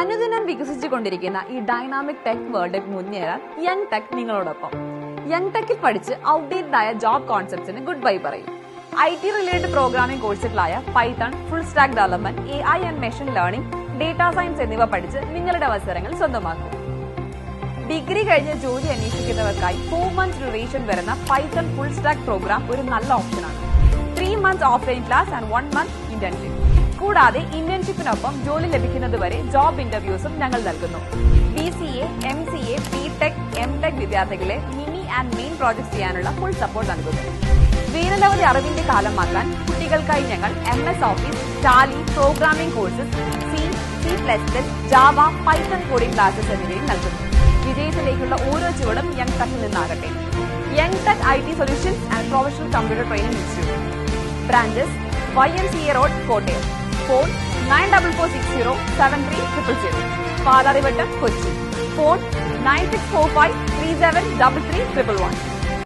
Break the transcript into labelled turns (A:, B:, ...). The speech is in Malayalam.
A: അനുദിനം വികസിച്ചുകൊണ്ടിരിക്കുന്ന ഈ ഡൈനാമിക് ടെക് വേൾഡിൽ മുന്നേറാൻ യങ് ടെക് നിങ്ങളോടൊപ്പം. യങ് ടെക്കിൽ പഠിച്ച് ഔട്ട്ഡേറ്റഡ് ആയ ജോബ് കോൺസെപ്റ്റ്സിന് ഗുഡ് ബൈ പറയും. IT റിലേറ്റഡ് പ്രോഗ്രാമിംഗ് കോഴ്സുകളായ Python, full stack development, AI and machine learning, data science എന്നിവ പഠിച്ച് നിങ്ങളുടെ അവസരങ്ങൾ സ്വന്തമാക്കും. ഡിഗ്രി കഴിഞ്ഞ് ജോലി അന്വേഷിക്കുന്നവർക്കായി 4 months ഡ്യൂറേഷൻ വരുന്ന പൈത്തൺ ഫുൾ സ്റ്റാക്ക് പ്രോഗ്രാം ഒരു നല്ല ഓപ്ഷനാണ്. 3 months offline class and 1 month internship. കൂടാതെ ഇന്റേൺഷിപ്പിനൊപ്പം ജോലി ലഭിക്കുന്നതുവരെ ജോബ് ഇന്റർവ്യൂസും ഞങ്ങൾ നൽകുന്നു. BCA, MCA, BTech, MTech വിദ്യാർത്ഥികളെ മിനി ആൻഡ് മെയിൻ പ്രോജക്ട് ചെയ്യാനുള്ള ഫുൾ സപ്പോർട്ട് നൽകുന്നു. വീരനവധി അറിവിന്റെ കാലമാക്കാൻ കുട്ടികൾക്കായി ഞങ്ങൾ MS office, tally, programming courses, C++, Java, Python coding classes എന്നിവയും നൽകുന്നു. വിജയത്തിലേക്കുള്ള ഓരോ ചുവടും യങ് ടെക്കിൽ നിന്നാകട്ടെ. Young tech IT solutions and professional computer training institute. Branches YMCA road, Kottayam. Phone 94607300. Palarivattam, Kochi. Phone 9645373311.